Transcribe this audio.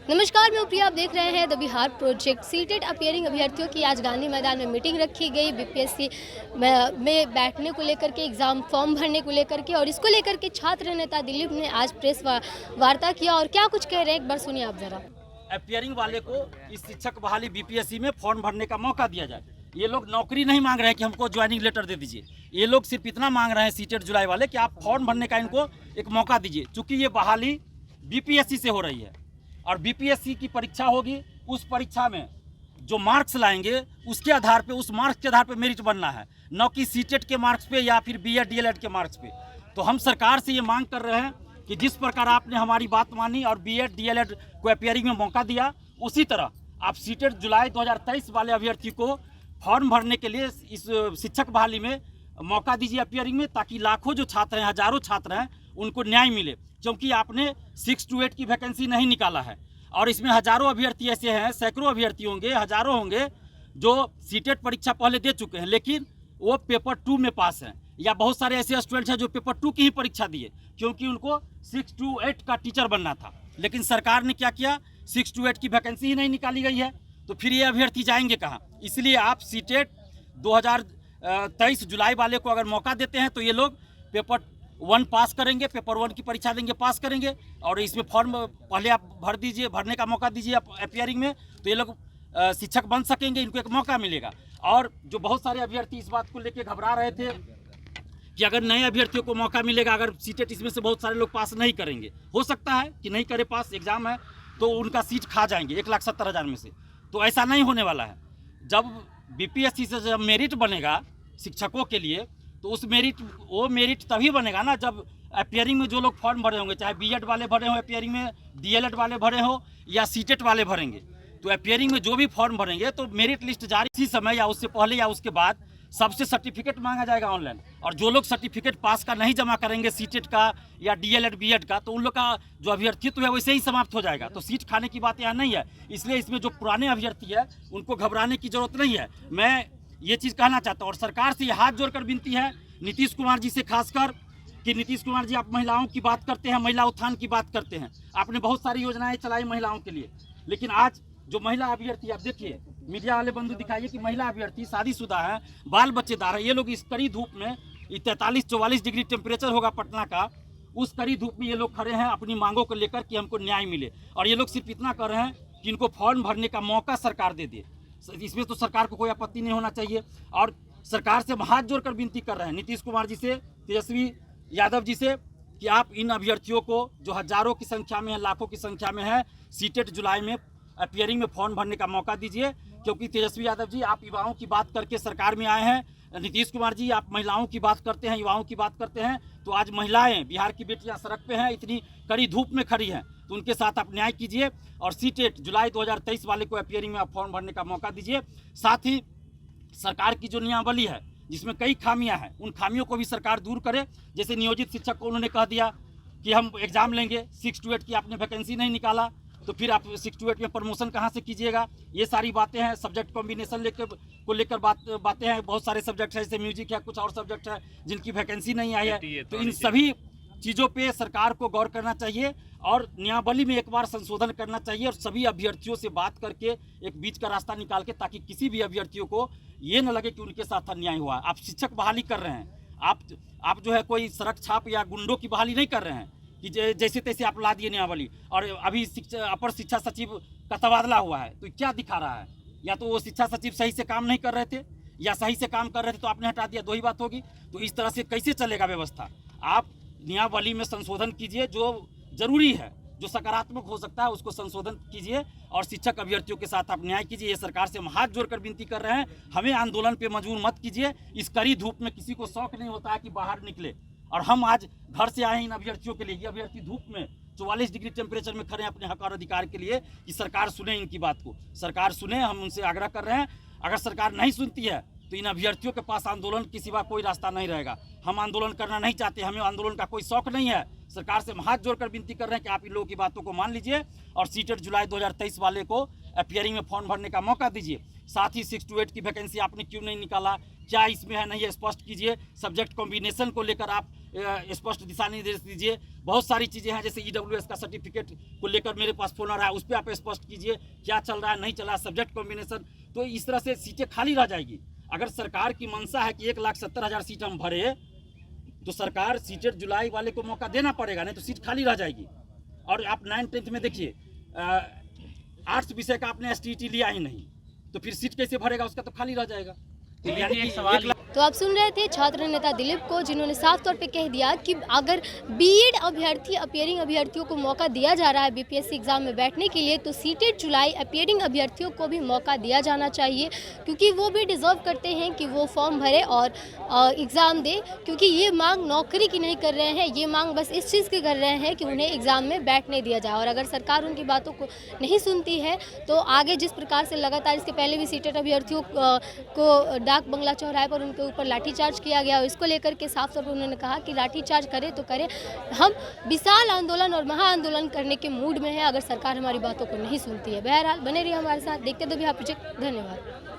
नमस्कार, मैं प्रिया। आप देख रहे हैं the Bihar project. CTET appearing अभ्यर्थियों की आज गांधी मैदान में मीटिंग रखी गई। बीपीएससी में बैठने को लेकर के, एग्ज़ाम फॉर्म भरने को लेकर के, और इसको लेकर के छात्र नेता दिलीप ने आज प्रेस वार्ता किया और क्या कुछ कह रहे हैं एक बार सुनिए आप ज़रा। अपियरिंग वाले को इस शिक्षक बहाली बीपीएससी में फॉर्म भरने का मौका दिया जाए। ये लोग नौकरी नहीं मांग रहे हैं कि हमको ज्वाइनिंग लेटर दे दीजिए। ये लोग सिर्फ इतना मांग रहे हैं सीटेट जुलाई वाले कि आप फॉर्म भरने का इनको एक मौका दीजिए। चूँकि ये बहाली बीपीएससी से हो रही है और बीपीएससी की परीक्षा होगी, उस परीक्षा में जो मार्क्स लाएंगे उसके आधार पे, उस मार्क्स के आधार पे मेरिट बनना है, न कि सीटेट के मार्क्स पे या फिर बीएड डीएलएड के मार्क्स पे। तो हम सरकार से ये मांग कर रहे हैं कि जिस प्रकार आपने हमारी बात मानी और बीएड डीएलएड को अपियरिंग में मौका दिया, उसी तरह आप सीटेट जुलाई 2023 वाले अभ्यर्थी को फॉर्म भरने के लिए इस शिक्षक बहाली में मौका दीजिए अपियरिंग में, ताकि लाखों जो छात्र हैं, हजारों छात्र हैं, उनको न्याय मिले। क्योंकि आपने 6 to 8 की वैकेंसी नहीं निकाला है और इसमें हजारों अभ्यर्थी ऐसे हैं, सैकड़ों अभ्यर्थी होंगे, हजारों होंगे जो सीटेट परीक्षा पहले दे चुके हैं लेकिन वो पेपर 2 में पास हैं, या बहुत सारे ऐसे स्टूडेंट्स हैं जो पेपर 2 की ही परीक्षा दिए क्योंकि उनको 6 to 8 का टीचर बनना था। लेकिन सरकार ने क्या किया, 6 to 8 की वैकेंसी ही नहीं निकाली गई है, तो फिर ये अभ्यर्थी जाएंगे कहाँ। इसलिए आप सीटेट 2023 जुलाई वाले को अगर मौका देते हैं तो ये लोग पेपर 1 पास करेंगे, पेपर 1 की परीक्षा देंगे, पास करेंगे, और इसमें फॉर्म पहले आप भर दीजिए, भरने का मौका दीजिए अपियरिंग में, तो ये लोग शिक्षक बन सकेंगे, इनको एक मौका मिलेगा। और जो बहुत सारे अभ्यर्थी इस बात को लेकर घबरा रहे थे कि अगर नए अभ्यर्थियों को मौका मिलेगा, अगर सीटेट इसमें से बहुत सारे लोग पास नहीं करेंगे, हो सकता है कि नहीं करे पास, एग्जाम है तो उनका सीट खा जाएंगे 1,70,000 में से। तो ऐसा नहीं होने वाला है। जब बीपीएससी से जब मेरिट बनेगा शिक्षकों के लिए, तो उस वो मेरिट तभी बनेगा ना जब अपियरिंग में जो लोग फॉर्म भरे होंगे, चाहे बीएड वाले भरे हों अपियरिंग में, डीएलएड वाले भरे हो या सीटेट वाले भरेंगे, तो अपियरिंग में जो भी फॉर्म भरेंगे तो मेरिट लिस्ट जारी इसी समय या उससे पहले या उसके बाद सबसे सर्टिफिकेट मांगा जाएगा ऑनलाइन। और जो लोग सर्टिफिकेट पास का नहीं जमा करेंगे सीटेट का या डीएलएड बीएड का, तो उन लोग का जो अभ्यर्थित्व है वैसे ही समाप्त हो जाएगा। तो सीट खाने की बात यहाँ नहीं है। इसलिए इसमें जो पुराने अभ्यर्थी है उनको घबराने की जरूरत नहीं है। मैं ये चीज़ कहना चाहता हूँ और सरकार से हाथ जोड़कर विनती है, नीतीश कुमार जी से खासकर, कि नीतीश कुमार जी आप महिलाओं की बात करते हैं, महिला उत्थान की बात करते हैं, आपने बहुत सारी योजनाएं चलाई महिलाओं के लिए, लेकिन आज जो महिला अभ्यर्थी, आप देखिए, मीडिया वाले बंधु दिखाइए कि महिला अभ्यर्थी शादीशुदा है, बाल बच्चेदार है, ये लोग इस कड़ी धूप में, 43-44 डिग्री टेम्परेचर होगा पटना का, उस कड़ी धूप में ये लोग खड़े हैं अपनी मांगों को लेकर कि हमको न्याय मिले। और ये लोग सिर्फ इतना कर रहे हैं कि इनको फॉर्म भरने का मौका सरकार दे दे। इसमें तो सरकार को कोई आपत्ति नहीं होना चाहिए। और सरकार से हाथ जोड़कर विनती कर रहे हैं, नीतीश कुमार जी से, तेजस्वी यादव जी से, कि आप इन अभ्यर्थियों को जो हजारों की संख्या में है, लाखों की संख्या में है, सीटेट जुलाई में अपियरिंग में फॉर्म भरने का मौका दीजिए। क्योंकि तेजस्वी यादव जी, आप युवाओं की बात करके सरकार में आए हैं, नीतीश कुमार जी आप महिलाओं की बात करते हैं, युवाओं की बात करते हैं, तो आज महिलाएं, बिहार की बेटियां सड़क पे हैं, इतनी कड़ी धूप में खड़ी हैं, तो उनके साथ आप न्याय कीजिए और सीटेट जुलाई 2023 वाले को अपियरिंग में आप फॉर्म भरने का मौका दीजिए। साथ ही सरकार की जो नियमावली है जिसमें कई खामियां हैं, उन खामियों को भी सरकार दूर करे। जैसे नियोजित शिक्षक को उन्होंने कह दिया कि हम एग्जाम लेंगे, 6 to 8 की आपने वैकेंसी नहीं निकाला, तो फिर आप 6 to 8 में प्रमोशन कहाँ से कीजिएगा। ये सारी बातें हैं। सब्जेक्ट कॉम्बिनेशन लेकर बातें हैं। बहुत सारे सब्जेक्ट हैं, जैसे म्यूजिक है, कुछ और सब्जेक्ट है जिनकी वैकेंसी नहीं आई है। तो इन सभी चीज़ों पे सरकार को गौर करना चाहिए और नियमावली में एक बार संशोधन करना चाहिए और सभी अभ्यर्थियों से बात करके एक बीच का रास्ता निकाल के, ताकि किसी भी अभ्यर्थियों को ये न लगे कि उनके साथ अन्याय हुआ। आप शिक्षक बहाली कर रहे हैं, आप जो है कोई सड़क छाप या गुंडों की बहाली नहीं कर रहे हैं कि जैसे तैसे आप ला दिए नियमावली। और अभी अपर शिक्षा सचिव का तबादला हुआ है, तो क्या दिखा रहा है? या तो वो शिक्षा सचिव सही से काम नहीं कर रहे थे या सही से काम कर रहे थे तो आपने हटा दिया, दो ही बात होगी। तो इस तरह से कैसे चलेगा व्यवस्था? आप नियमावली में संशोधन कीजिए, जो जरूरी है, जो सकारात्मक हो सकता है उसको संशोधन कीजिए और शिक्षक अभ्यर्थियों के साथ आप न्याय कीजिए। ये सरकार से हम हाथ जोड़कर विनती कर रहे हैं। हमें आंदोलन पे मजबूर मत कीजिए। इस कड़ी धूप में किसी को शौक नहीं होता है कि बाहर निकले, और हम आज घर से आए हैं इन अभ्यर्थियों के लिए। ये अभ्यर्थी धूप में 44 डिग्री टेम्परेचर में खड़े हैं अपने हक और अधिकार के लिए, कि सरकार सुने इनकी बात को, सरकार सुने। हम उनसे आग्रह कर रहे हैं, अगर सरकार नहीं सुनती है तो इन अभ्यर्थियों के पास आंदोलन के सिवा कोई रास्ता नहीं रहेगा। हम आंदोलन करना नहीं चाहते, हमें आंदोलन का कोई शौक नहीं है। सरकार से हम हाथ जोड़कर विनती कर रहे हैं कि आप इन लोगों की बातों को मान लीजिए और सीटेट जुलाई 2023 वाले को अपियरिंग में फॉर्म भरने का मौका दीजिए। साथ ही 6 to 8 की वैकेंसी आपने क्यों नहीं निकाला, क्या इसमें है नहीं है स्पष्ट कीजिए। सब्जेक्ट कॉम्बिनेशन को लेकर आप स्पष्ट दिशा निर्देश दीजिए। बहुत सारी चीज़ें हैं, जैसे EWS का सर्टिफिकेट को लेकर मेरे पास फोन आ रहा है, उस पर आप स्पष्ट कीजिए क्या चल रहा है नहीं चल रहा है, सब्जेक्ट कॉम्बिनेशन। तो इस तरह से सीटें खाली रह जाएगी। अगर सरकार की मंशा है कि 1,70,000 सीट हम भरे, तो सरकार सीटेट जुलाई वाले को मौका देना पड़ेगा, नहीं तो सीट खाली रह जाएगी। और आप 9th-10th में देखिए, आर्ट्स विषय का आपने STET लिया ही नहीं, तो फिर सीट कैसे भरेगा, उसका तो खाली रह जाएगा। तो यानी कि सवाल तो आप सुन रहे थे छात्र नेता दिलीप को, जिन्होंने साफ तौर पे कह दिया कि अगर बीएड अभ्यर्थी अपीयरिंग अभ्यर्थियों को मौका दिया जा रहा है बीपीएससी एग्जाम में बैठने के लिए, तो सीटेट जुलाई अपीयरिंग अभ्यर्थियों को भी मौका दिया जाना चाहिए, क्योंकि वो भी डिजर्व करते हैं कि वो फॉर्म भरे और एग्ज़ाम दे। क्योंकि ये मांग नौकरी की नहीं कर रहे हैं, ये मांग बस इस चीज़ की कर रहे हैं कि उन्हें एग्ज़ाम में बैठने दिया जाए। और अगर सरकार उनकी बातों को नहीं सुनती है तो आगे जिस प्रकार से लगातार, इसके पहले भी सीटेट अभ्यर्थियों को डाक बंगला चौराहे पर उनके ऊपर लाठीचार्ज किया गया, और इसको लेकर के साफ तौर पर उन्होंने कहा कि लाठीचार्ज करे तो करे, हम विशाल आंदोलन और महा आंदोलन करने के मूड में है अगर सरकार हमारी बातों को नहीं सुनती है। बहरहाल बने रहिए हमारे साथ, देखते रहिए बिहार प्रोजेक्ट। धन्यवाद।